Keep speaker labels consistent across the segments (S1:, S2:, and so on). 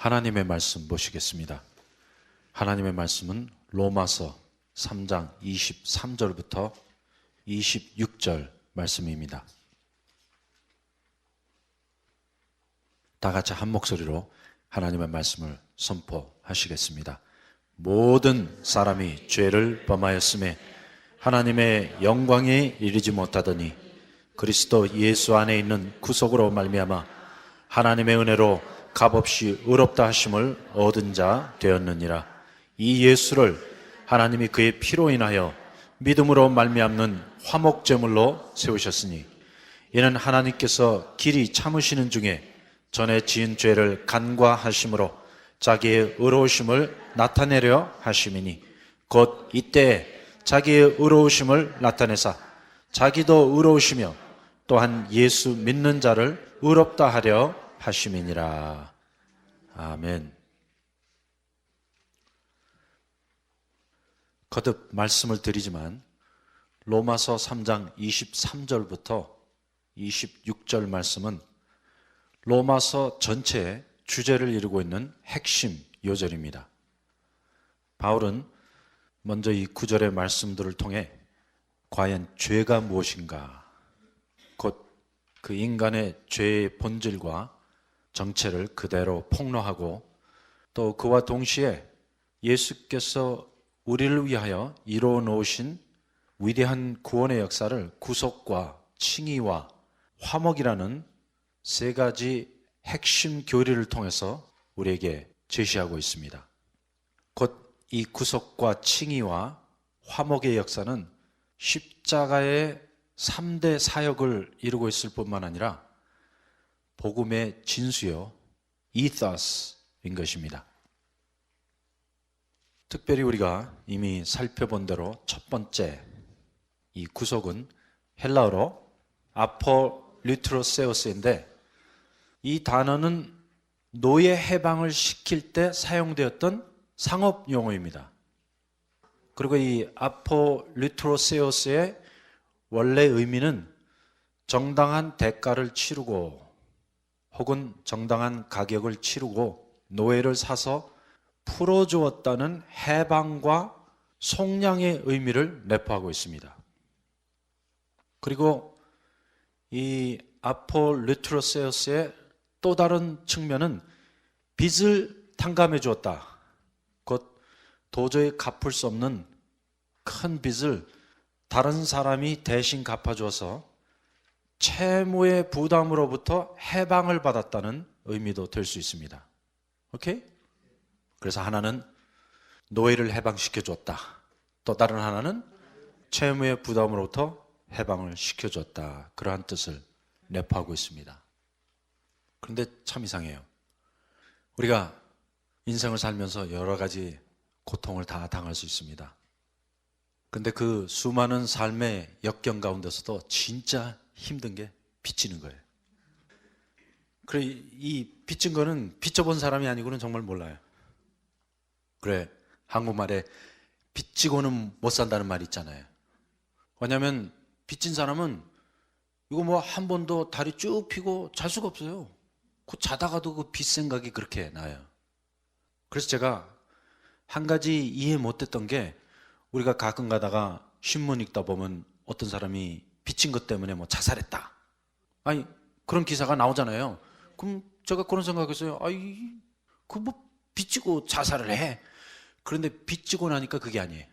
S1: 하나님의 말씀 보시겠습니다. 하나님의 말씀은 로마서 3장 23절부터 26절 말씀입니다. 다 같이 한 목소리로 하나님의 말씀을 선포하시겠습니다. 모든 사람이 죄를 범하였음에 하나님의 영광에 이르지 못하더니 그리스도 예수 안에 있는 구속으로 말미암아 하나님의 은혜로 값없이 의롭다 하심을 얻은 자 되었느니라. 이 예수를 하나님이 그의 피로 인하여 믿음으로 말미암는 화목제물로 세우셨으니 이는 하나님께서 길이 참으시는 중에 전에 지은 죄를 간과하심으로 자기의 의로우심을 나타내려 하심이니 곧 이때 자기의 의로우심을 나타내사 자기도 의로우시며 또한 예수 믿는 자를 의롭다 하려 하심이니라. 아멘. 거듭 말씀을 드리지만 로마서 3장 23절부터 26절 말씀은 로마서 전체의 주제를 이루고 있는 핵심 요절입니다. 바울은 먼저 이 구절의 말씀들을 통해 과연 죄가 무엇인가, 곧 그 인간의 죄의 본질과 정체를 그대로 폭로하고 또 그와 동시에 예수께서 우리를 위하여 이루어 놓으신 위대한 구원의 역사를 구속과 칭의와 화목이라는 세 가지 핵심 교리를 통해서 우리에게 제시하고 있습니다. 곧 이 구속과 칭의와 화목의 역사는 십자가의 3대 사역을 이루고 있을 뿐만 아니라 복음의 진수요, 이더스인 것입니다. 특별히 우리가 이미 살펴본 대로 첫 번째 이 구속은 헬라어로 아폴리트로세우스인데 이 단어는 노예 해방을 시킬 때 사용되었던 상업 용어입니다. 그리고 이 아폴리트로세우스의 원래 의미는 정당한 대가를 치르고 혹은 정당한 가격을 치르고 노예를 사서 풀어주었다는 해방과 속량의 의미를 내포하고 있습니다. 그리고 이 아폴리트로세우스의 또 다른 측면은 빚을 탕감해 주었다. 곧 도저히 갚을 수 없는 큰 빚을 다른 사람이 대신 갚아줘서 채무의 부담으로부터 해방을 받았다는 의미도 될 수 있습니다. 오케이? 그래서 하나는 노예를 해방시켜 줬다. 또 다른 하나는 채무의 부담으로부터 해방을 시켜줬다. 그러한 뜻을 내포하고 있습니다. 그런데 참 이상해요. 우리가 인생을 살면서 여러 가지 고통을 다 당할 수 있습니다. 그런데 그 수많은 삶의 역경 가운데서도 진짜 힘든 게 빚지는 거예요. 그래, 이 빚진 거는 빚져본 사람이 아니고는 정말 몰라요. 그래, 한국말에 빚지고는 못 산다는 말이 있잖아요. 왜냐하면 빚진 사람은 이거 뭐 한 번도 다리 쭉 펴고 잘 수가 없어요. 그 자다가도 그 빚 생각이 그렇게 나요. 그래서 제가 한 가지 이해 못했던 게 우리가 가끔 가다가 신문 읽다 보면 어떤 사람이 빚진 것 때문에 뭐 자살했다. 아니 그런 기사가 나오잖아요. 그럼 제가 그런 생각했어요. 아이 그 뭐 빚지고 자살을 해. 그런데 빚지고 나니까 그게 아니에요.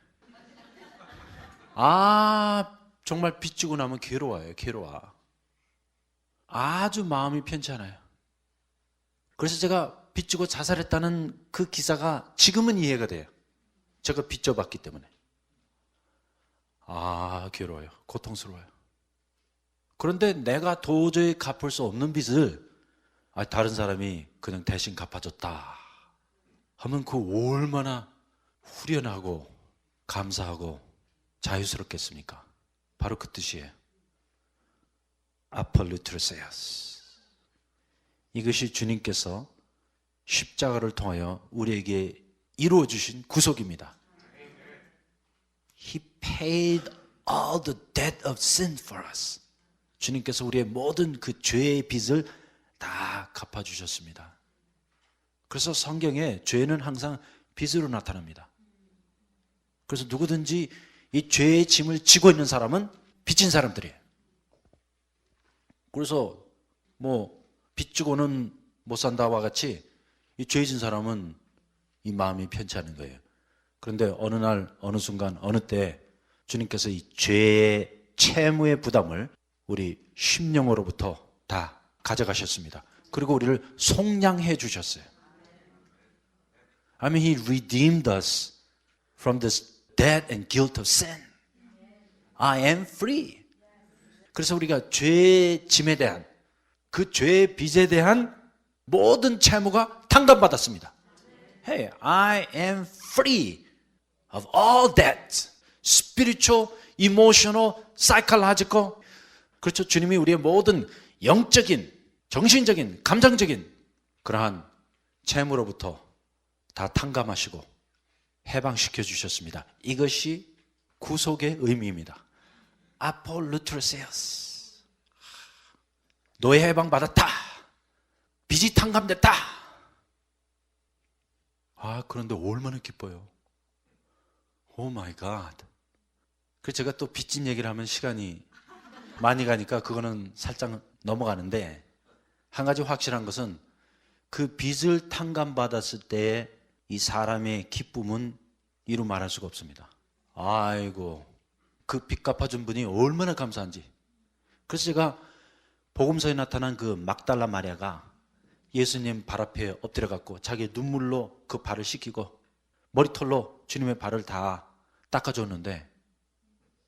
S1: 아 정말 빚지고 나면 괴로워요. 괴로워. 아주 마음이 편치 않아요. 그래서 제가 빚지고 자살했다는 그 기사가 지금은 이해가 돼요. 제가 빚져봤기 때문에. 아 괴로워요. 고통스러워요. 그런데 내가 도저히 갚을 수 없는 빚을 다른 사람이 그냥 대신 갚아줬다 하면 그 얼마나 후련하고 감사하고 자유스럽겠습니까? 바로 그 뜻이에요. 아폴리트로세우스. 이것이 주님께서 십자가를 통하여 우리에게 이루어 주신 구속입니다. He paid all the debt of sin for us. 주님께서 우리의 모든 그 죄의 빚을 다 갚아주셨습니다. 그래서 성경에 죄는 항상 빚으로 나타납니다. 그래서 누구든지 이 죄의 짐을 지고 있는 사람은 빚진 사람들이에요. 그래서 빚 주고는 못 산다와 같이 이 죄 진 사람은 이 마음이 편치 않은 거예요. 그런데 어느 날, 어느 순간, 어느 때 주님께서 이 죄의 채무의 부담을 우리 심령으로부터 다 가져가셨습니다. 그리고 우리를 속량해 주셨어요. I mean, He redeemed us from this debt and guilt of sin. I am free. 그래서 우리가 죄의 짐에 대한, 그 죄의 빚에 대한 모든 채무가 탕감받았습니다. Hey, I am free of all debt. Spiritual, emotional, psychological. 그렇죠. 주님이 우리의 모든 영적인, 정신적인, 감정적인 그러한 채무로부터 다 탕감하시고 해방시켜 주셨습니다. 이것이 구속의 의미입니다. 아폴루트로세우스. 노예 해방받았다. 빚이 탕감됐다. 그런데 얼마나 기뻐요. 오 마이 갓. 그래서 제가 또 빚진 얘기를 하면 시간이 많이 가니까 그거는 살짝 넘어가는데, 한 가지 확실한 것은 그 빚을 탕감받았을 때의 이 사람의 기쁨은 이루 말할 수가 없습니다. 아이고, 그 빚 갚아준 분이 얼마나 감사한지. 그래서 제가 복음서에 나타난 그 막달라 마리아가 예수님 발 앞에 엎드려 갖고 자기의 눈물로 그 발을 씻기고 머리털로 주님의 발을 다 닦아줬는데,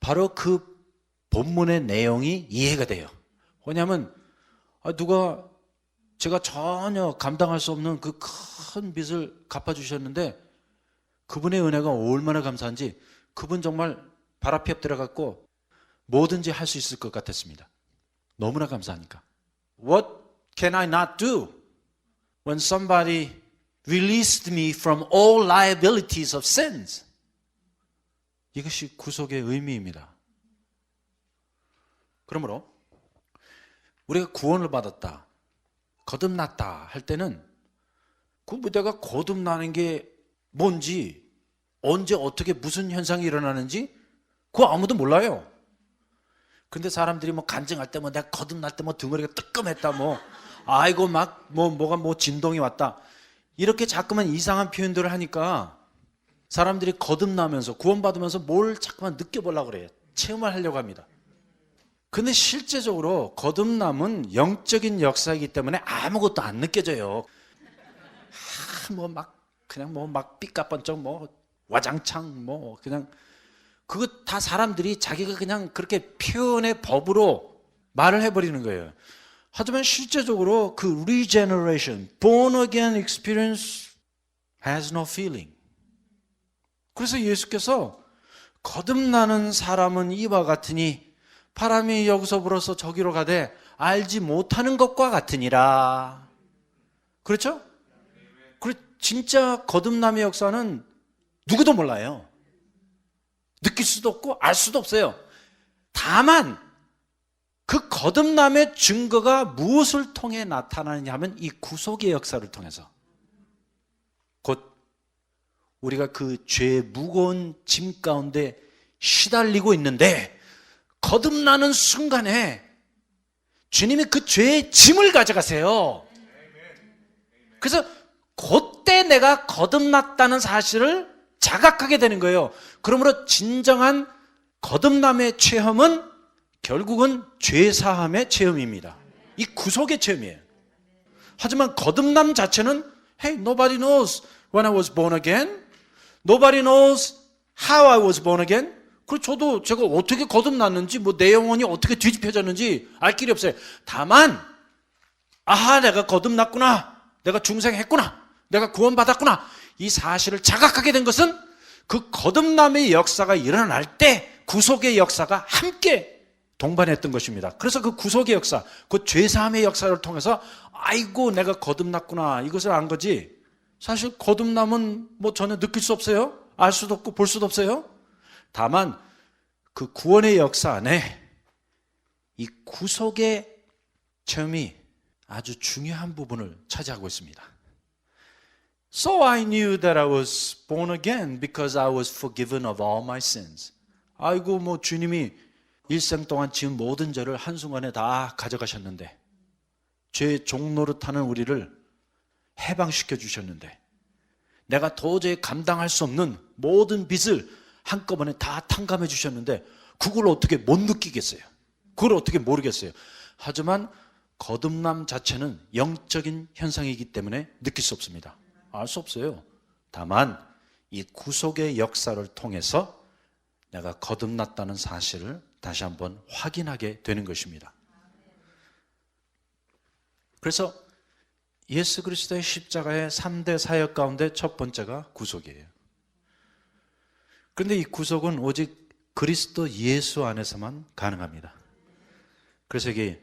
S1: 바로 그 본문의 내용이 이해가 돼요. 왜냐하면 누가 제가 전혀 감당할 수 없는 그 큰 빚을 갚아주셨는데 그분의 은혜가 얼마나 감사한지, 그분 정말 발 앞에 엎드려 갖고 뭐든지 할 수 있을 것 같았습니다. 너무나 감사하니까. What can I not do when somebody released me from all liabilities of sins? 이것이 구속의 의미입니다. 그러므로 우리가 구원을 받았다, 거듭났다 할 때는 내가 거듭나는 게 뭔지, 언제 어떻게 무슨 현상이 일어나는지 그거 아무도 몰라요. 근데 사람들이 간증할 때 내가 거듭날 때 등어리가 뜨끔했다, 아이고 뭐가 진동이 왔다, 이렇게 자꾸만 이상한 표현들을 하니까 사람들이 거듭나면서 구원받으면서 뭘 자꾸만 느껴보려고 그래요. 체험을 하려고 합니다. 근데 실제적으로 거듭남은 영적인 역사이기 때문에 아무것도 안 느껴져요. 그냥 삐까뻔쩍 와장창 그냥 그거 다 사람들이 자기가 그냥 그렇게 표현의 법으로 말을 해버리는 거예요. 하지만 실제적으로 그 regeneration, born again experience has no feeling. 그래서 예수께서 거듭나는 사람은 이와 같으니 바람이 여기서 불어서 저기로 가되 알지 못하는 것과 같으니라. 그렇죠? 그리고 진짜 거듭남의 역사는 누구도 몰라요. 느낄 수도 없고 알 수도 없어요. 다만 그 거듭남의 증거가 무엇을 통해 나타나느냐 하면 이 구속의 역사를 통해서, 곧 우리가 그 죄의 무거운 짐 가운데 시달리고 있는데 거듭나는 순간에 주님이 그 죄의 짐을 가져가세요. 그래서 그때 내가 거듭났다는 사실을 자각하게 되는 거예요. 그러므로 진정한 거듭남의 체험은 결국은 죄사함의 체험입니다. 이 구속의 체험이에요. 하지만 거듭남 자체는 Hey, nobody knows when I was born again. Nobody knows how I was born again. 그리고 저도 제가 어떻게 거듭났는지 내 영혼이 어떻게 뒤집혀졌는지 알 길이 없어요. 다만 내가 거듭났구나, 내가 중생했구나, 내가 구원받았구나, 이 사실을 자각하게 된 것은 그 거듭남의 역사가 일어날 때 구속의 역사가 함께 동반했던 것입니다. 그래서 그 구속의 역사, 그 죄사함의 역사를 통해서 아이고 내가 거듭났구나 이것을 안 거지, 사실 거듭남은 전혀 느낄 수 없어요. 알 수도 없고 볼 수도 없어요. 다만 그 구원의 역사 안에 이 구속의 체험이 아주 중요한 부분을 차지하고 있습니다. So I knew that I was born again because I was forgiven of all my sins. 아이고 뭐 주님이 일생 동안 지은 모든 죄를 한순간에 다 가져가셨는데 죄의 종노릇하는 우리를 해방시켜 주셨는데 내가 도저히 감당할 수 없는 모든 빚을 한꺼번에 다 탕감해 주셨는데 그걸 어떻게 못 느끼겠어요? 그걸 어떻게 모르겠어요? 하지만 거듭남 자체는 영적인 현상이기 때문에 느낄 수 없습니다. 알 수 없어요. 다만 이 구속의 역사를 통해서 내가 거듭났다는 사실을 다시 한번 확인하게 되는 것입니다. 그래서 예수 그리스도의 십자가의 3대 사역 가운데 첫 번째가 구속이에요. 그런데 이 구속은 오직 그리스도 예수 안에서만 가능합니다. 그래서 여기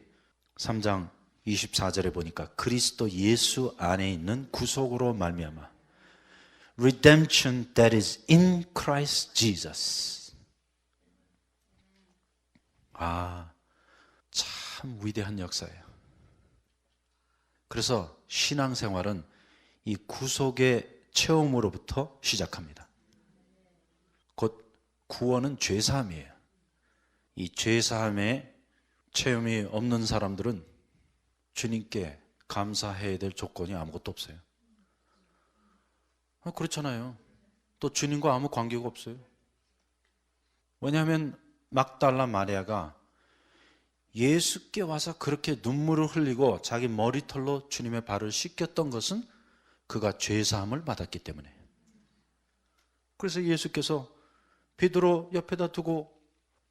S1: 3장 24절에 보니까 그리스도 예수 안에 있는 구속으로 말미암아 redemption that is in Christ Jesus. 참 위대한 역사예요. 그래서 신앙생활은 이 구속의 체험으로부터 시작합니다. 곧 구원은 죄사함이에요. 이 죄사함의 체험이 없는 사람들은 주님께 감사해야 될 조건이 아무것도 없어요. 그렇잖아요. 또 주님과 아무 관계가 없어요. 왜냐하면 막달라 마리아가 예수께 와서 그렇게 눈물을 흘리고 자기 머리털로 주님의 발을 씻겼던 것은 그가 죄사함을 받았기 때문에. 그래서 예수께서 베드로 옆에다 두고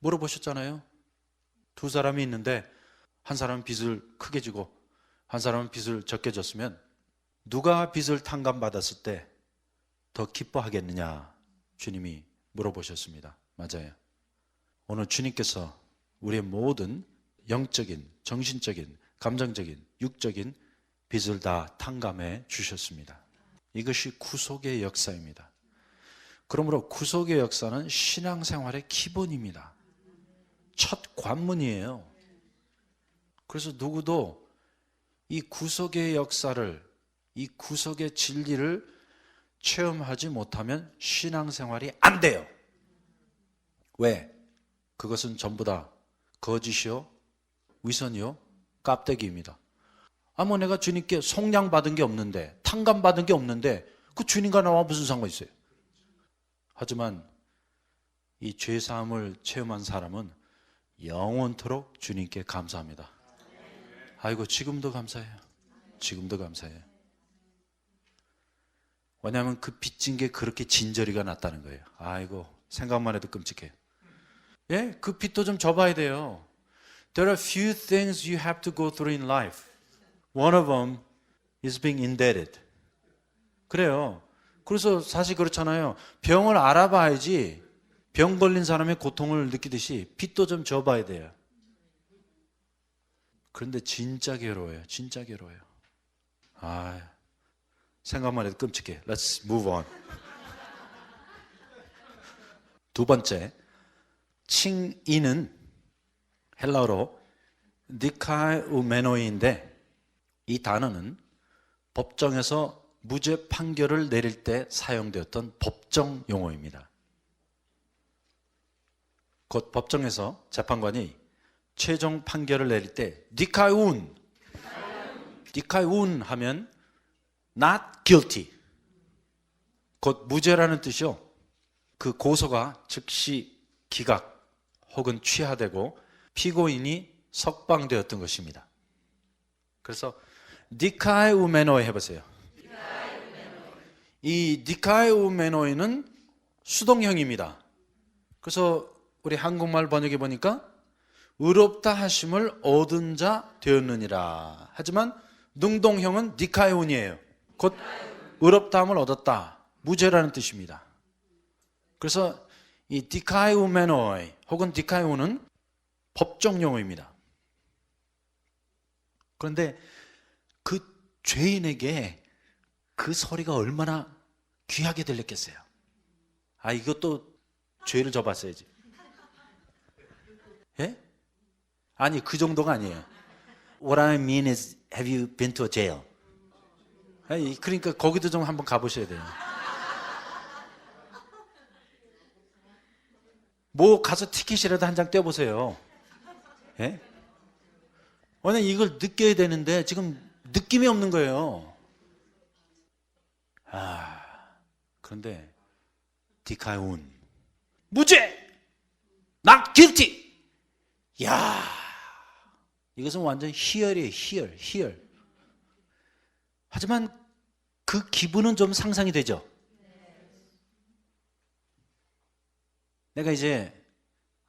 S1: 물어보셨잖아요. 두 사람이 있는데 한 사람은 빚을 크게 지고 한 사람은 빚을 적게 졌으면 누가 빚을 탕감받았을 때 더 기뻐하겠느냐 주님이 물어보셨습니다. 맞아요. 오늘 주님께서 우리의 모든 영적인, 정신적인, 감정적인, 육적인 빚을 다 탕감해 주셨습니다. 이것이 구속의 역사입니다. 그러므로 구속의 역사는 신앙생활의 기본입니다. 첫 관문이에요. 그래서 누구도 이 구속의 역사를, 이 구속의 진리를 체험하지 못하면 신앙생활이 안 돼요. 왜? 그것은 전부 다 거짓이요, 위선이요, 깝대기입니다. 뭐 내가 주님께 속량받은 게 없는데, 탕감받은 게 없는데 그 주님과 나와 무슨 상관이 있어요? 하지만 이 죄사함을 체험한 사람은 영원토록 주님께 감사합니다. 아이고 지금도 감사해요. 지금도 감사해요. 왜냐하면 그 빚진 게 그렇게 진저리가 났다는 거예요. 아이고 생각만 해도 끔찍해요. 예, 그 빚도 좀 져봐야 돼요. There are few things you have to go through in life. One of them is being indebted. 그래요. 그래서 사실 그렇잖아요. 병을 알아봐야지 병 걸린 사람의 고통을 느끼듯이 빚도 좀 져봐야 돼요. 그런데 진짜 괴로워요. 진짜 괴로워요. 생각만 해도 끔찍해. Let's move on. 두 번째, 칭의는 헬라어로 니카우메노이인데 이 단어는 법정에서 무죄 판결을 내릴 때 사용되었던 법정 용어입니다. 곧 법정에서 재판관이 최종 판결을 내릴 때 니카운 하면 not guilty, 곧 무죄라는 뜻이요. 그 고소가 즉시 기각 혹은 취하되고 피고인이 석방되었던 것입니다. 그래서 니카우메노이 해보세요. 이 니카우메노이는 수동형입니다. 그래서 우리 한국말 번역해 보니까 의롭다 하심을 얻은 자 되었느니라. 하지만 능동형은 니카이온이에요. 곧 의롭다함을 얻었다, 무죄라는 뜻입니다. 그래서 이 디카이오메노이 혹은 디카이온은 법정 용어입니다. 그런데 그 죄인에게 그 소리가 얼마나 귀하게 들렸겠어요. 이것도 죄를 져봤어야지. 예? 아니 그 정도가 아니에요. What I mean is, have you been to a jail? 아니, 그러니까 거기도 좀 한번 가보셔야 돼요. 뭐 가서 티켓이라도 한 장 떼어보세요. 예? 왜냐면 이걸 느껴야 되는데 지금 느낌이 없는 거예요. 그런데 디카운 무죄! Not guilty! 야, 이것은 완전 희열이에요. 희열. 하지만 그 기분은 좀 상상이 되죠. 내가 이제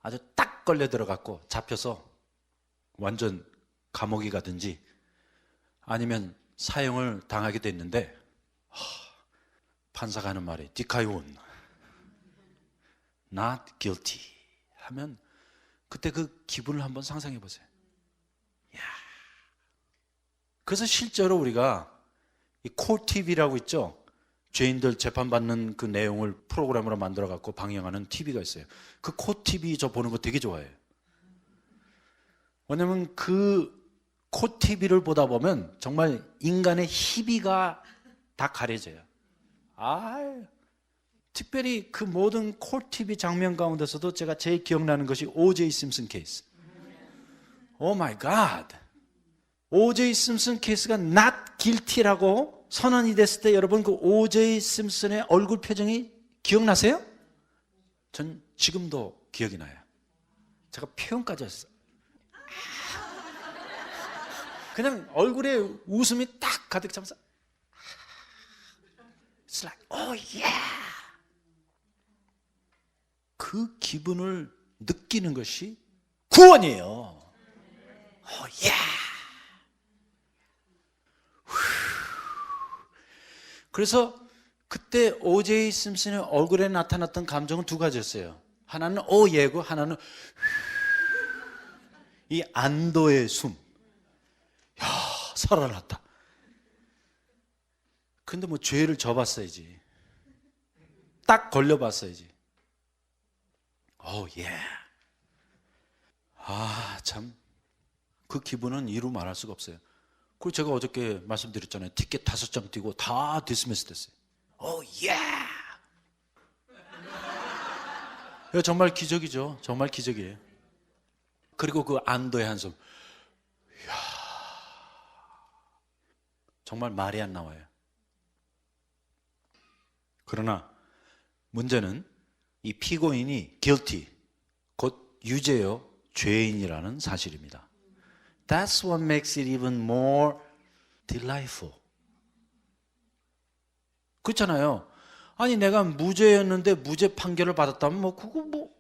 S1: 아주 딱 걸려 들어갔고 잡혀서 완전 감옥이 가든지 아니면 사형을 당하게 됐는데 판사가 하는 말이 디카이온 not guilty 하면 그때 그 기분을 한번 상상해 보세요. 야. 그래서 실제로 우리가 이 콜TV라고 있죠. 죄인들 재판받는 그 내용을 프로그램으로 만들어 갖고 방영하는 TV가 있어요. 그 콜TV 저 보는 거 되게 좋아해요. 왜냐면 그 콜TV를 보다 보면 정말 인간의 희비가 다 가려져요. 특별히 그 모든 콜TV 장면 가운데서도 제가 제일 기억나는 것이 O.J. 심슨 케이스. 오 마이 갓. O.J. 심슨 케이스가 not guilty라고 선언이 됐을 때 여러분 그 O.J. 심슨의 얼굴 표정이 기억나세요? 전 지금도 기억이 나요. 제가 표현까지 했어요. 그냥 얼굴에 웃음이 딱 가득 차면서 It's like, oh yeah. 그 기분을 느끼는 것이 구원이에요. Oh yeah. 그래서 그때 O.J. 심슨의 얼굴에 나타났던 감정은 두 가지였어요. 하나는 예고, 하나는 이 안도의 숨. 야, 살아났다. 근데 뭐 죄를 져봤어야지. 딱 걸려봤어야지. 참. 그 기분은 이루 말할 수가 없어요. 그리고 제가 어저께 말씀드렸잖아요. 티켓 5장 띄고 다 디스미스 됐어요. 정말 기적이죠. 정말 기적이에요. 그리고 그 안도의 한숨. 정말 말이 안 나와요. 그러나 문제는 이 피고인이 guilty, 곧 유죄요, 죄인이라는 사실입니다. That's what makes it even more delightful. 그렇잖아요. 아니 내가 무죄였는데 무죄 판결을 받았다면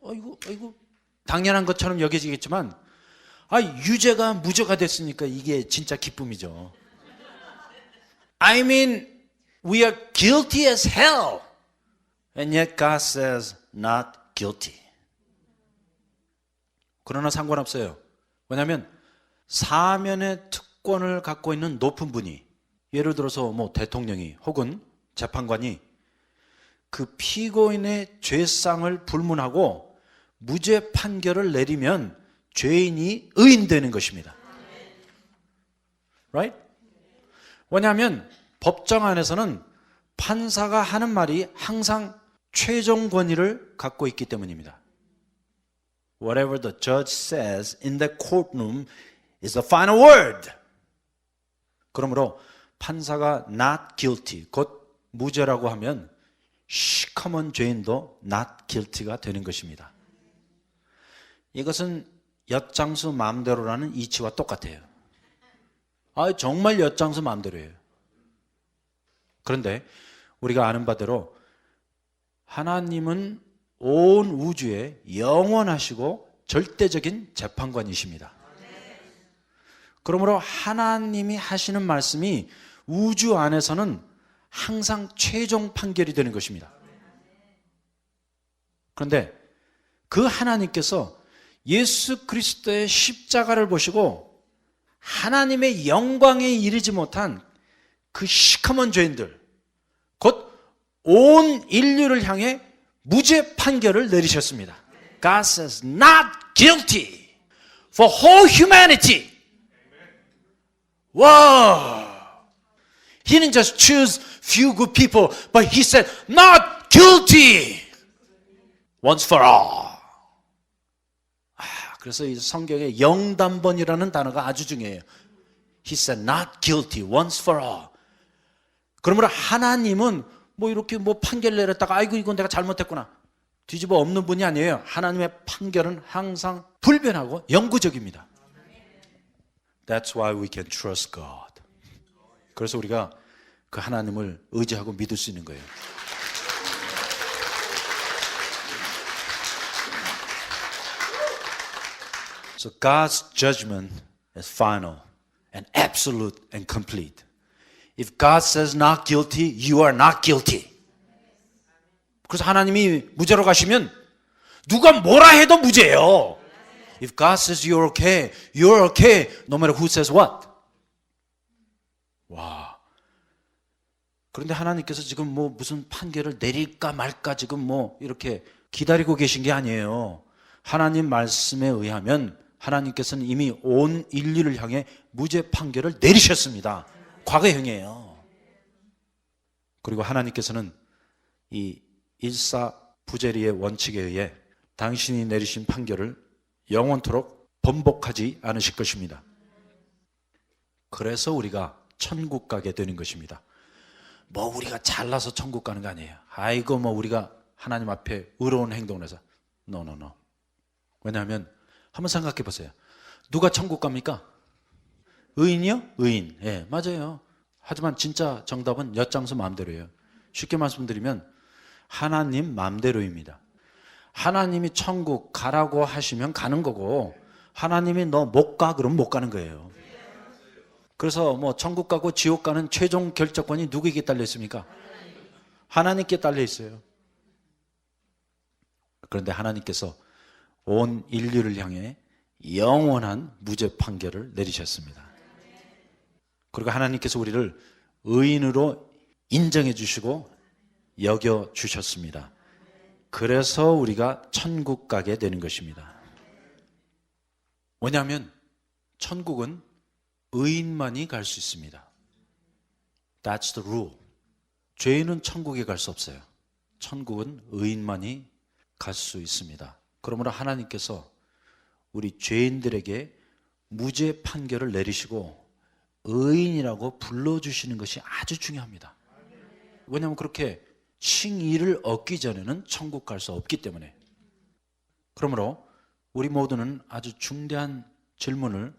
S1: 아이고 당연한 것처럼 여겨지겠지만 유죄가 무죄가 됐으니까 이게 진짜 기쁨이죠. I mean, we are guilty as hell. And yet God says not guilty. 그러나 상관없어요. 왜냐하면 사면의 특권을 갖고 있는 높은 분이, 예를 들어서 뭐 대통령이 혹은 재판관이 그 피고인의 죄상을 불문하고 무죄 판결을 내리면 죄인이 의인되는 것입니다. Right? 왜냐하면 법정 안에서는 판사가 하는 말이 항상 최종 권위를 갖고 있기 때문입니다. Whatever the judge says in the courtroom is the final word. 그러므로 판사가 not guilty, 곧 무죄라고 하면 시커먼 죄인도 not guilty가 되는 것입니다. 이것은 엿장수 마음대로라는 이치와 똑같아요. 정말 엿장수 마음대로예요. 그런데 우리가 아는 바대로 하나님은 온 우주에 영원하시고 절대적인 재판관이십니다. 그러므로 하나님이 하시는 말씀이 우주 안에서는 항상 최종 판결이 되는 것입니다. 그런데 그 하나님께서 예수 그리스도의 십자가를 보시고 하나님의 영광에 이르지 못한 그 시커먼 죄인들, 곧 온 인류를 향해 무죄 판결을 내리셨습니다. God says not guilty for whole humanity. Wow! He didn't just choose few good people, but he said, not guilty. Once for all. 그래서 이 성경에 영단번이라는 단어가 아주 중요해요. He said, not guilty, once for all. 그러므로 하나님은 뭐 이렇게 뭐 판결 내렸다가 아이고 이건 내가 잘못했구나 뒤집어 엎는 분이 아니에요. 하나님의 판결은 항상 불변하고 영구적입니다. That's why we can trust God. 그래서 우리가 그 하나님을 의지하고 믿을 수 있는 거예요. So God's judgment is final and absolute and complete. If God says not guilty, you are not guilty. 그래서 하나님이 무죄로 가시면 누가 뭐라 해도 무죄예요. If God says you're okay, you're okay, no matter who says what. 와. 그런데 하나님께서 지금 뭐 무슨 판결을 내릴까 말까 지금 뭐 이렇게 기다리고 계신 게 아니에요. 하나님 말씀에 의하면 하나님께서는 이미 온 인류를 향해 무죄 판결을 내리셨습니다. 과거형이에요. 그리고 하나님께서는 이 일사부재리의 원칙에 의해 당신이 내리신 판결을 영원토록 번복하지 않으실 것입니다. 그래서 우리가 천국 가게 되는 것입니다. 뭐 우리가 잘나서 천국 가는 거 아니에요. 아이고 뭐 우리가 하나님 앞에 의로운 행동을 해서 No. 왜냐하면 한번 생각해 보세요. 누가 천국 갑니까? 의인이요? 의인. 예, 맞아요. 하지만 진짜 정답은 엿장수 마음대로예요. 쉽게 말씀드리면 하나님 마음대로입니다. 하나님이 천국 가라고 하시면 가는 거고 하나님이 너 못 가 그러면 못 가는 거예요. 그래서 뭐 천국 가고 지옥 가는 최종 결정권이 누구에게 딸려 있습니까? 하나님께 딸려 있어요. 그런데 하나님께서 온 인류를 향해 영원한 무죄 판결을 내리셨습니다. 그리고 하나님께서 우리를 의인으로 인정해 주시고 여겨 주셨습니다. 그래서 우리가 천국 가게 되는 것입니다. 왜냐하면 천국은 의인만이 갈 수 있습니다. That's the rule. 죄인은 천국에 갈 수 없어요. 천국은 의인만이 갈 수 있습니다. 그러므로 하나님께서 우리 죄인들에게 무죄 판결을 내리시고 의인이라고 불러주시는 것이 아주 중요합니다. 왜냐하면 그렇게 칭의를 얻기 전에는 천국 갈 수 없기 때문에. 그러므로 우리 모두는 아주 중대한 질문을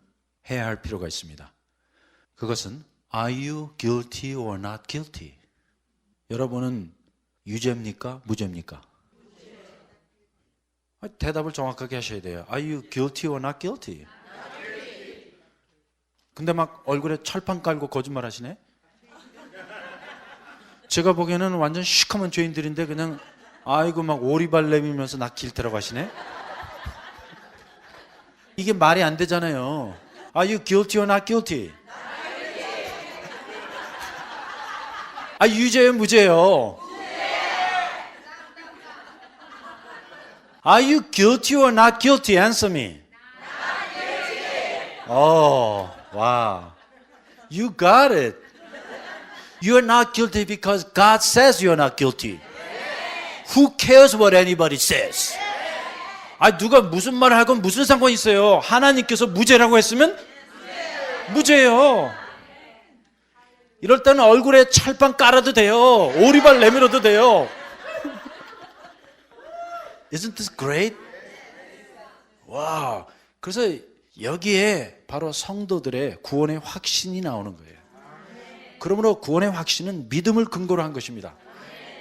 S1: 해야 할 필요가 있습니다. 그것은 Are you guilty or not guilty? 여러분은 유죄입니까? 무죄입니까? 대답을 정확하게 하셔야 돼요. Are you guilty or not guilty? 근데 막 얼굴에 철판 깔고 거짓말 하시네? 제가 보기에는 완전 시커먼 죄인들인데 그냥 아이고 막 오리발 내밀면서 나 길 들어가시네? 이게 말이 안 되잖아요. Are you guilty or not guilty? 아, 유죄예요, 무죄예요? Are you guilty or not guilty? Answer me. Not guilty. Oh, wow. You got it. You are not guilty because God says you are not guilty. Who cares what anybody says? 아, 누가 무슨 말을 하건 무슨 상관이 있어요? 하나님께서 무죄라고 했으면 무죄예요. 이럴 때는 얼굴에 찰빵 깔아도 돼요. 오리발 내밀어도 돼요. Isn't this great? 와, 그래서 여기에 바로 성도들의 구원의 확신이 나오는 거예요. 그러므로 구원의 확신은 믿음을 근거로 한 것입니다.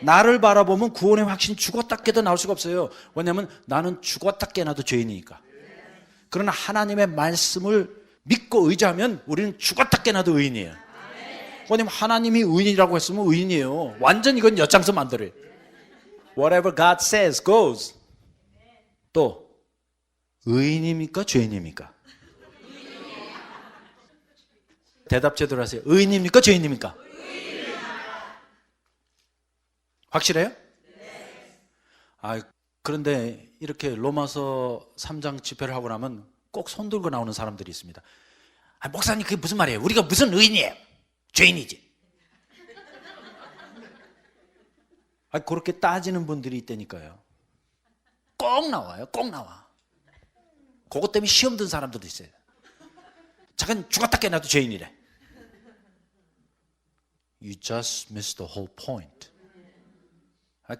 S1: 나를 바라보면 구원의 확신이 죽었다 깨도 나올 수가 없어요. 왜냐하면 나는 죽었다 깨나도 죄인이니까. 그러나 하나님의 말씀을 믿고 의지하면 우리는 죽었다 깨나도 의인이에요. 왜냐하면 하나님이 의인이라고 했으면 의인이에요. 완전 이건 엿장수 만들어요. Whatever God says goes. 또 의인입니까? 죄인입니까? 대답 제대로 하세요. 의인입니까? 죄인입니까? 확실해요? 아, 그런데 이렇게 로마서 3장 집회를 하고 나면 꼭 손 들고 나오는 사람들이 있습니다. 아, 목사님 그게 무슨 말이에요? 우리가 무슨 의인이에요? 죄인이지. 그렇게 따지는 분들이 있다니까요. 꼭 나와요. 꼭 나와. 그것 때문에 시험 든 사람들도 있어요. 잠깐 죽었다 깨나도 죄인이래. You just missed the whole point.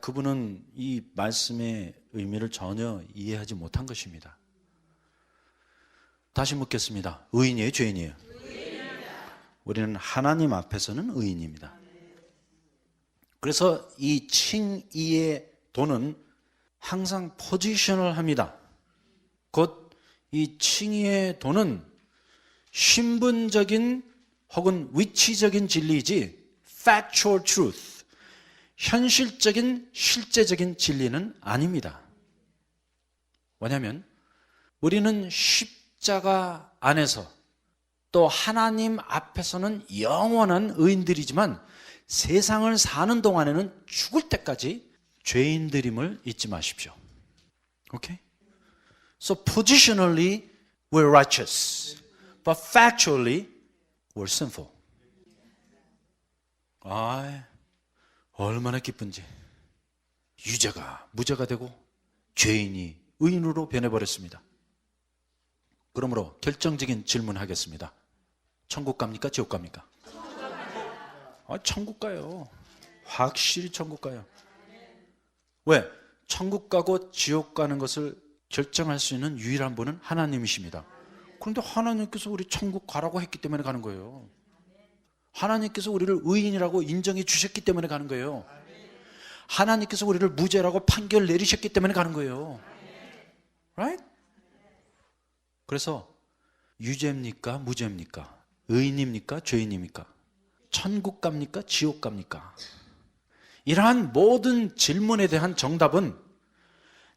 S1: 그분은 이 말씀의 의미를 전혀 이해하지 못한 것입니다. 다시 묻겠습니다. 의인이에요, 죄인이에요? 우리는 하나님 앞에서는 의인입니다. 그래서 이 칭의의 도는 항상 포지셔널 합니다. 곧 이 칭의의 도는 신분적인 혹은 위치적인 진리이지 factual truth, 현실적인 실제적인 진리는 아닙니다. 왜냐하면 우리는 십자가 안에서 또 하나님 앞에서는 영원한 의인들이지만 세상을 사는 동안에는 죽을 때까지 죄인들임을 잊지 마십시오. 오케이? So positionally we're righteous, but factually we're sinful. 얼마나 기쁜지. 유죄가 무죄가 되고 죄인이 의인으로 변해버렸습니다. 그러므로 결정적인 질문하겠습니다. 천국 갑니까? 지옥 갑니까? 천국 가요. 확실히 천국 가요. 왜? 천국 가고 지옥 가는 것을 결정할 수 있는 유일한 분은 하나님이십니다. 그런데 하나님께서 우리 천국 가라고 했기 때문에 가는 거예요. 하나님께서 우리를 의인이라고 인정해 주셨기 때문에 가는 거예요. 하나님께서 우리를 무죄라고 판결 내리셨기 때문에 가는 거예요. Right? 그래서 유죄입니까? 무죄입니까? 의인입니까? 죄인입니까? 천국 갑니까? 지옥 갑니까? 이러한 모든 질문에 대한 정답은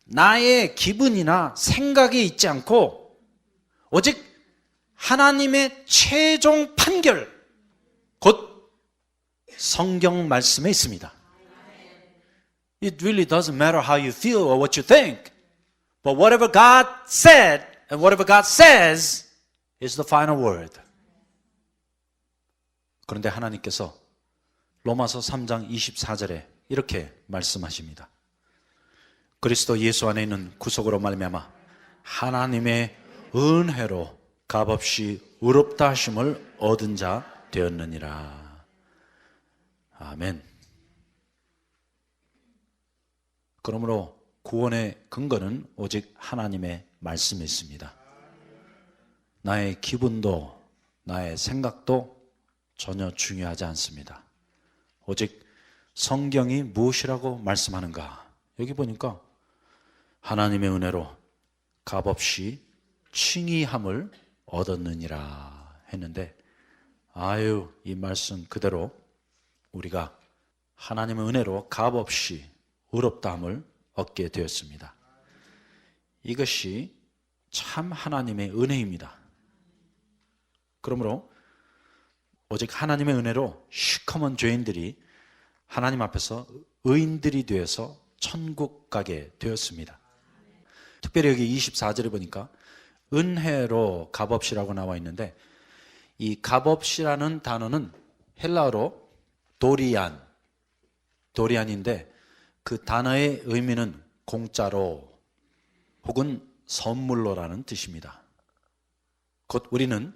S1: 나의 기분이나 생각에 있지 않고 오직 하나님의 최종 판결, 곧 성경 말씀에 있습니다. It really doesn't matter how you feel or what you think. But whatever God said and whatever God says is the final word. 그런데 하나님께서 로마서 3장 24절에 이렇게 말씀하십니다. 그리스도 예수 안에 있는 구속으로 말미암아 하나님의 은혜로 값없이 의롭다 하심을 얻은 자 되었느니라. 아멘. 그러므로 구원의 근거는 오직 하나님의 말씀에 있습니다. 나의 기분도 나의 생각도 전혀 중요하지 않습니다. 오직 성경이 무엇이라고 말씀하는가? 여기 보니까 하나님의 은혜로 값없이 칭의함을 얻었느니라 했는데, 이 말씀 그대로 우리가 하나님의 은혜로 값없이 의롭다함을 얻게 되었습니다. 이것이 참 하나님의 은혜입니다. 그러므로 오직 하나님의 은혜로 시커먼 죄인들이 하나님 앞에서 의인들이 되어서 천국 가게 되었습니다. 특별히 여기 24절에 보니까 은혜로 값없이라고 나와 있는데, 이 값없이라는 단어는 헬라어로 도리안인데 그 단어의 의미는 공짜로 혹은 선물로라는 뜻입니다. 곧 우리는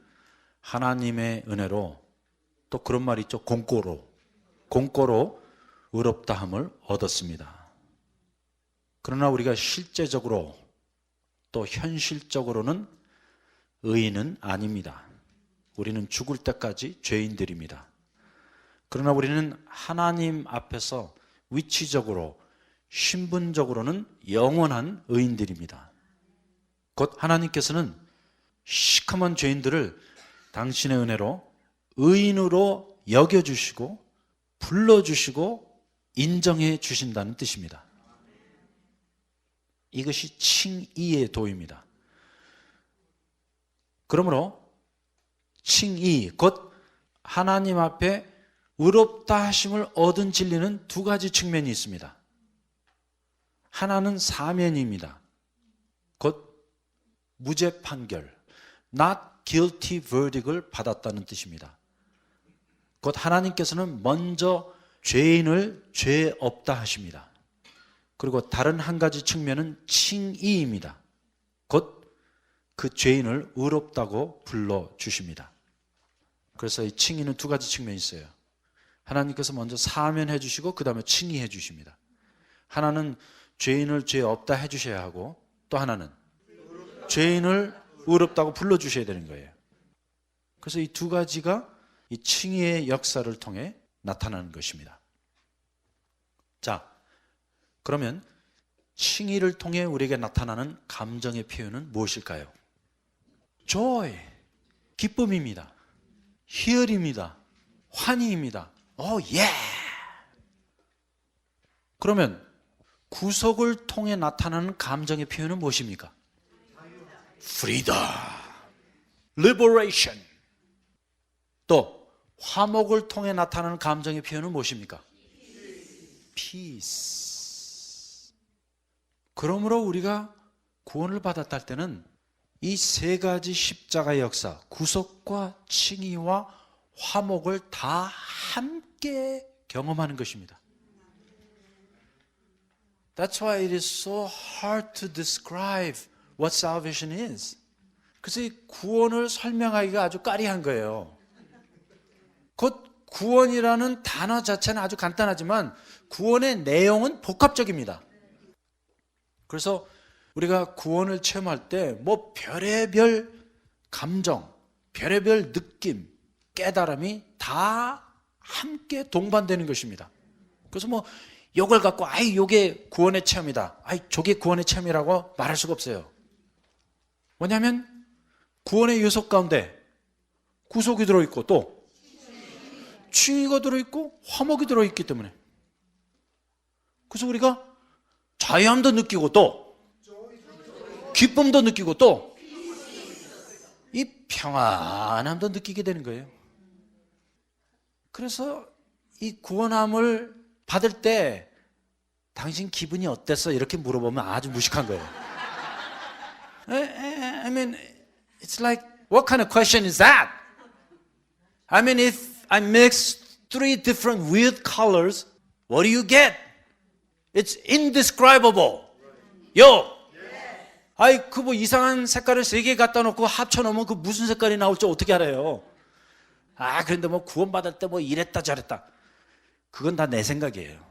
S1: 하나님의 은혜로, 또 그런 말이 있죠, 공고로 의롭다함을 얻었습니다. 그러나 우리가 실제적으로 또 현실적으로는 의인은 아닙니다. 우리는 죽을 때까지 죄인들입니다. 그러나 우리는 하나님 앞에서 위치적으로, 신분적으로는 영원한 의인들입니다. 곧 하나님께서는 시커먼 죄인들을 당신의 은혜로 의인으로 여겨주시고 불러주시고 인정해 주신다는 뜻입니다. 이것이 칭의의 도입니다. 그러므로 칭의, 곧 하나님 앞에 의롭다 하심을 얻은 진리는 두 가지 측면이 있습니다. 하나는 사면입니다. 곧 무죄 판결, not guilty verdict을 받았다는 뜻입니다. 곧 하나님께서는 먼저 죄인을 죄 없다 하십니다. 그리고 다른 한 가지 측면은 칭의입니다. 곧 그 죄인을 의롭다고 불러주십니다. 그래서 이 칭의는 두 가지 측면이 있어요. 하나님께서 먼저 사면해 주시고 그 다음에 칭의해 주십니다. 하나는 죄인을 죄 없다 해주셔야 하고 또 하나는 죄인을 의롭다고 불러주셔야 되는 거예요. 그래서 이 두 가지가 이 칭의의 역사를 통해 나타나는 것입니다. 자, 그러면 칭의를 통해 우리에게 나타나는 감정의 표현은 무엇일까요? joy, 기쁨입니다. 희열입니다. 환희입니다. 예. 그러면 구속을 통해 나타나는 감정의 표현은 무엇입니까? freedom, liberation. 또 화목을 통해 나타나는 감정의 표현은 무엇입니까? peace. 그러므로 우리가 구원을 받았다 할 때는 이 세 가지 십자가의 역사, 구속과 칭의와 화목을 다 함께 경험하는 것입니다. That's why it is so hard to describe what salvation is. 그래서 이 구원을 설명하기가 아주 까리한 거예요. 곧 구원이라는 단어 자체는 아주 간단하지만 구원의 내용은 복합적입니다. 그래서 우리가 구원을 체험할 때 뭐 별의별 감정, 별의별 느낌, 깨달음이 다 함께 동반되는 것입니다. 그래서 뭐 요걸 갖고 요게 구원의 체험이다, 저게 구원의 체험이라고 말할 수가 없어요. 뭐냐면 구원의 요소 가운데 구속이 들어있고 또 칭의가 들어있고 화목이 들어있기 때문에, 그래서 우리가 자유함도 느끼고 또 기쁨도 느끼고 또 이 평안함도 느끼게 되는 거예요. 그래서 이 구원함을 받을 때 당신 기분이 어땠어? 이렇게 물어보면 아주 무식한 거예요. I mean, it's like, what kind of question is that? I mean, if I mix 3 different weird colors, what do you get? It's indescribable. 그 뭐 이상한 색깔을 3개 갖다 놓고 합쳐놓으면 그 무슨 색깔이 나올지 어떻게 알아요? 그런데 뭐 구원받을 때 뭐 이랬다 저랬다. 그건 다 내 생각이에요.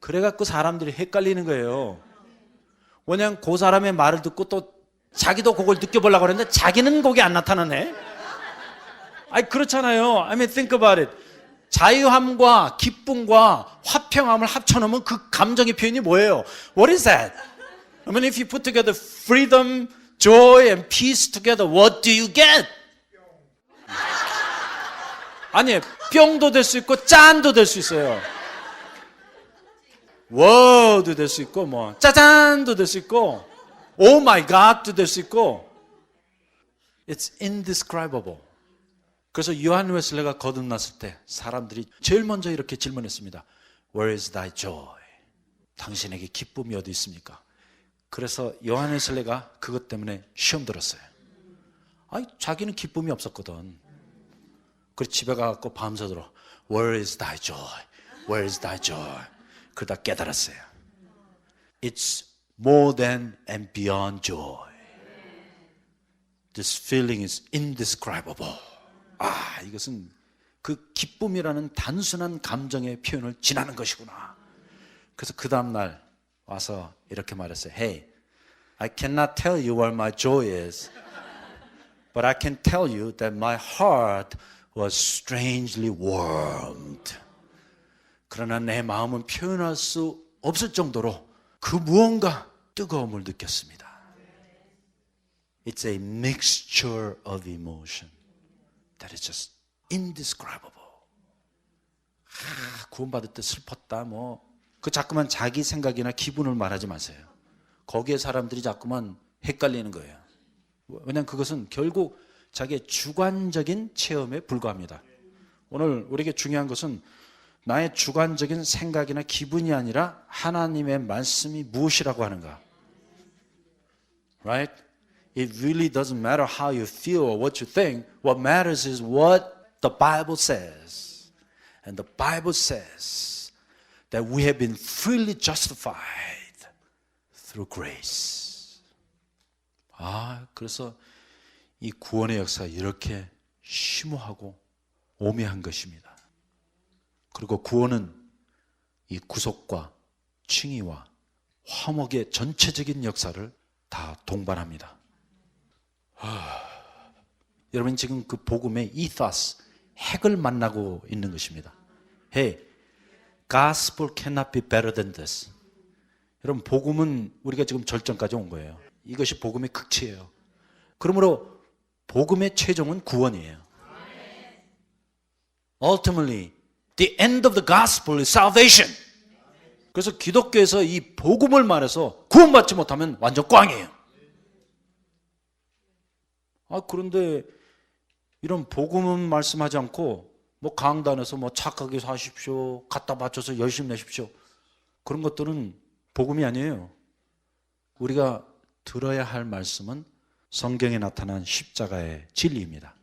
S1: 그래갖고 사람들이 헷갈리는 거예요. 왜냐면 그 사람의 말을 듣고 또 자기도 그걸 느껴보려고 그랬는데 자기는 거기 안 나타나네. 그렇잖아요. I mean, think about it. 자유함과 기쁨과 화평함을 합쳐놓으면 그 감정의 표현이 뭐예요? What is that? I mean, if you put together freedom, joy, and peace together, what do you get? 아니, 뿅도 될 수 있고 짠도 될 수 있어요. 워도 될 수 있고 뭐 짜잔도 될 수 있고 오 마이 갓도 될 수 있고 It's indescribable. 그래서 요한 웨슬레가 거듭났을 때 사람들이 제일 먼저 이렇게 질문했습니다. Where is thy joy? 당신에게 기쁨이 어디 있습니까? 그래서 요한 웨슬레가 그것 때문에 시험 들었어요. 자기는 기쁨이 없었거든. 그래서 집에 가서 밤새도록 Where is thy joy? Where is thy joy? 그러다 깨달았어요. It's more than and beyond joy. This feeling is indescribable. 이것은 그 기쁨이라는 단순한 감정의 표현을 지나는 것이구나. 그래서 그 다음날 와서 이렇게 말했어요. Hey, I cannot tell you what my joy is, but I can tell you that my heart was strangely warmed. 그러나 내 마음은 표현할 수 없을 정도로 그 무언가 뜨거움을 느꼈습니다. It's a mixture of emotion that is just indescribable. 구원받을 때 슬펐다 그 자꾸만 자기 생각이나 기분을 말하지 마세요. 거기에 사람들이 자꾸만 헷갈리는 거예요. 왜냐하면 그것은 결국 자기의 주관적인 체험에 불과합니다. 오늘 우리에게 중요한 것은 나의 주관적인 생각이나 기분이 아니라 하나님의 말씀이 무엇이라고 하는가. Right? It really doesn't matter how you feel or what you think. What matters is what the Bible says. And the Bible says that we have been freely justified through grace. 그래서 이 구원의 역사가 이렇게 심오하고 오묘한 것입니다. 그리고 구원은 이 구속과 칭의와 화목의 전체적인 역사를 다 동반합니다. 여러분 지금 그 복음의 이더스, 핵을 만나고 있는 것입니다. Hey, gospel cannot be better than this. 여러분 복음은 우리가 지금 절정까지 온 거예요. 이것이 복음의 극치예요. 그러므로 복음의 최종은 구원이에요. Ultimately, the end of the gospel is salvation. 그래서 기독교에서 이 복음을 말해서 구원받지 못하면 완전 꽝이에요. 그런데 이런 복음은 말씀하지 않고 뭐 강단에서 뭐 착하게 사십시오, 갖다 바쳐서 열심히 내십시오, 그런 것들은 복음이 아니에요. 우리가 들어야 할 말씀은 성경에 나타난 십자가의 진리입니다.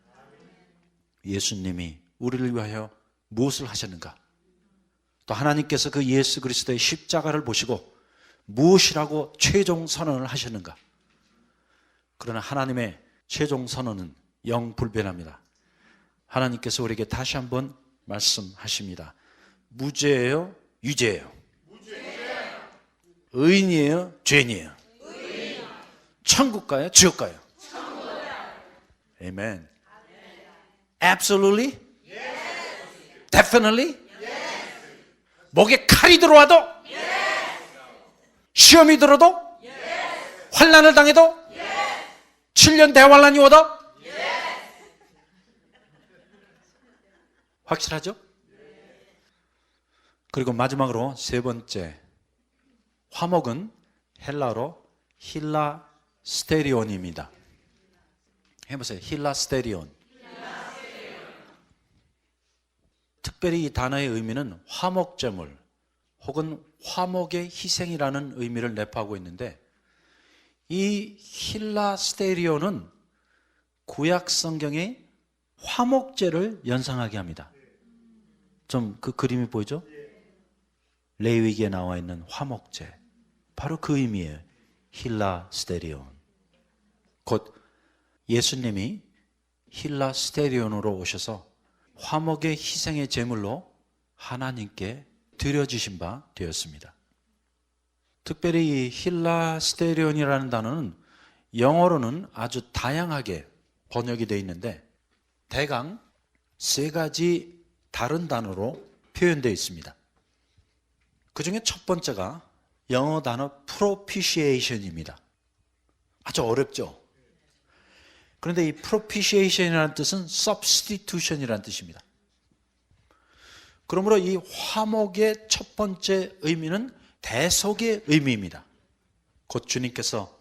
S1: 예수님이 우리를 위하여 무엇을 하셨는가? 또 하나님께서 그 예수 그리스도의 십자가를 보시고 무엇이라고 최종 선언을 하셨는가? 그러나 하나님의 최종 선언은 영불변합니다. 하나님께서 우리에게 다시 한번 말씀하십니다. 무죄예요? 유죄예요? 의인이에요? 죄인이에요? 천국 가요? 지옥 가요? 아멘. Absolutely? Definitely? 목에 칼이 들어와도? 시험이 들어도? 환난을 당해도? 7년 대환란이 오도? 확실하죠? 그리고 마지막으로 세 번째, 화목은 헬라어로 힐라스테리온입니다. 해보세요. 힐라스테리온. 특별히 이 단어의 의미는 화목제물 혹은 화목의 희생이라는 의미를 내포하고 있는데, 이 힐라스테리온은 구약 성경의 화목제를 연상하게 합니다. 좀 그 그림이 보이죠? 레위기에 나와 있는 화목제, 바로 그 의미예요. 힐라스테리온. 곧 예수님이 힐라스테리온으로 오셔서 화목의 희생의 제물로 하나님께 드려지신 바 되었습니다. 특별히 이 힐라스테리온이라는 단어는 영어로는 아주 다양하게 번역이 되어 있는데 대강 세 가지 다른 단어로 표현되어 있습니다. 그 중에 첫 번째가 영어 단어 propitiation입니다. 아주 어렵죠? 그런데 이 propitiation이라는 뜻은 substitution이라는 뜻입니다. 그러므로 이 화목의 첫 번째 의미는 대속의 의미입니다. 곧 주님께서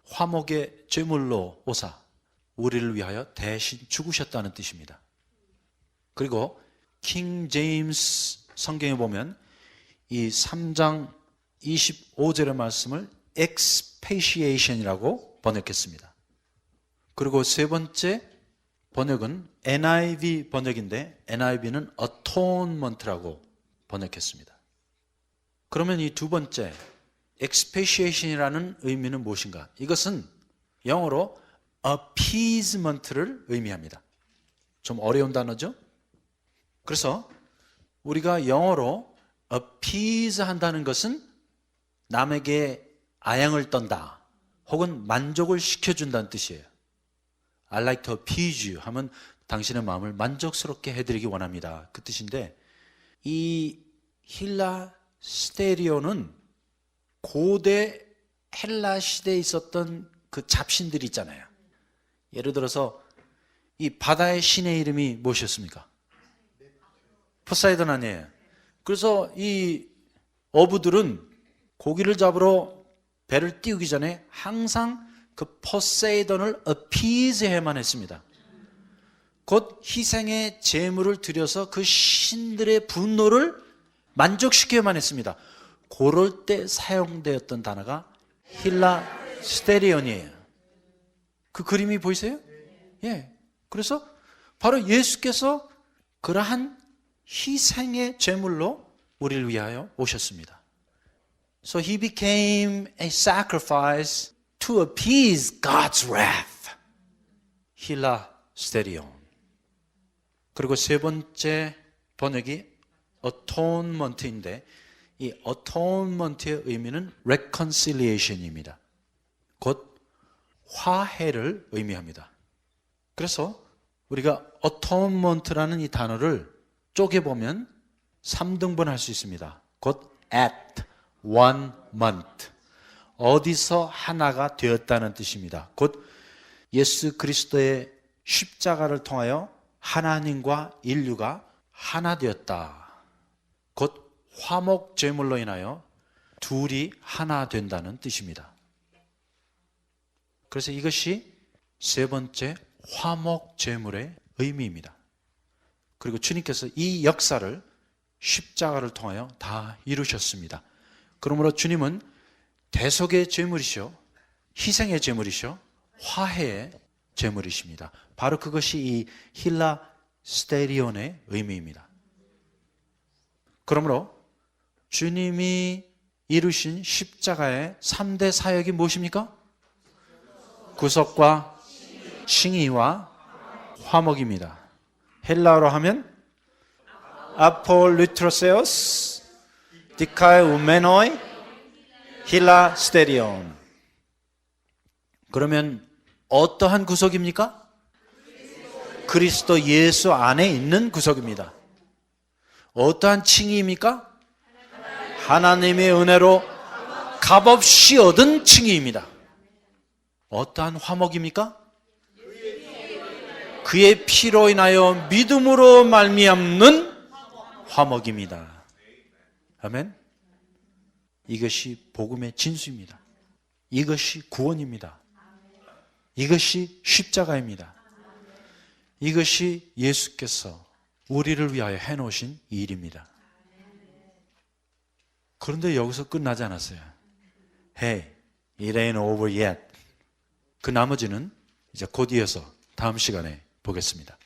S1: 화목의 제물로 오사 우리를 위하여 대신 죽으셨다는 뜻입니다. 그리고 킹 제임스 성경에 보면 이 3장 25절의 말씀을 expiation이라고 번역했습니다. 그리고 세 번째 번역은 NIV 번역인데 NIV는 atonement라고 번역했습니다. 그러면 이 두 번째 expiation이라는 의미는 무엇인가? 이것은 영어로 appeasement를 의미합니다. 좀 어려운 단어죠? 그래서 우리가 영어로 appease 한다는 것은 남에게 아양을 떤다 혹은 만족을 시켜준다는 뜻이에요. I like to appease you 하면 당신의 마음을 만족스럽게 해드리기 원합니다. 그 뜻인데 이 힐라스테리온은 고대 헬라 시대에 있었던 그 잡신들이 있잖아요. 예를 들어서 이 바다의 신의 이름이 무엇이었습니까? 포세이돈 아니에요. 그래서 이 어부들은 고기를 잡으러 배를 띄우기 전에 항상 그 포세이돈을 appease해야만 했습니다. 곧 희생의 제물을 드려서 그 신들의 분노를 만족시켜야만 했습니다. 그럴 때 사용되었던 단어가 힐라스테리온이에요. 그 그림이 보이세요? 예. 그래서 바로 예수께서 그러한 희생의 제물로 우리를 위하여 오셨습니다. So he became a sacrifice to appease God's wrath. 힐라 스테리온. 그리고 세 번째 번역이 atonement인데 이 atonement의 의미는 reconciliation입니다. 곧 화해를 의미합니다. 그래서 우리가 atonement라는 이 단어를 쪼개보면 3등분 할 수 있습니다. 곧 at one month. 어디서 하나가 되었다는 뜻입니다. 곧 예수 그리스도의 십자가를 통하여 하나님과 인류가 하나 되었다. 곧 화목 제물로 인하여 둘이 하나 된다는 뜻입니다. 그래서 이것이 세 번째 화목 제물의 의미입니다. 그리고 주님께서 이 역사를 십자가를 통하여 다 이루셨습니다. 그러므로 주님은 대속의 제물이시오, 희생의 제물이시오, 화해의 제물이십니다. 바로 그것이 이 힐라 스테리온의 의미입니다. 그러므로 주님이 이루신 십자가의 3대 사역이 무엇입니까? 구속과 칭의와 화목입니다. 헬라어로 하면 아폴루트로세오스, 디카이 우메노이, 힐라 스테리온. 그러면 어떠한 구속입니까? 그리스도 예수 안에 있는 구속입니다. 어떠한 칭의입니까? 하나님의 은혜로 값없이 얻은 칭의입니다. 어떠한 화목입니까? 그의 피로 인하여 믿음으로 말미암는 화목입니다. 아멘. 이것이 복음의 진수입니다. 이것이 구원입니다. 이것이 십자가입니다. 이것이 예수께서 우리를 위하여 해놓으신 일입니다. 그런데 여기서 끝나지 않았어요. Hey, it ain't over yet. 그 나머지는 이제 곧 이어서 다음 시간에 보겠습니다.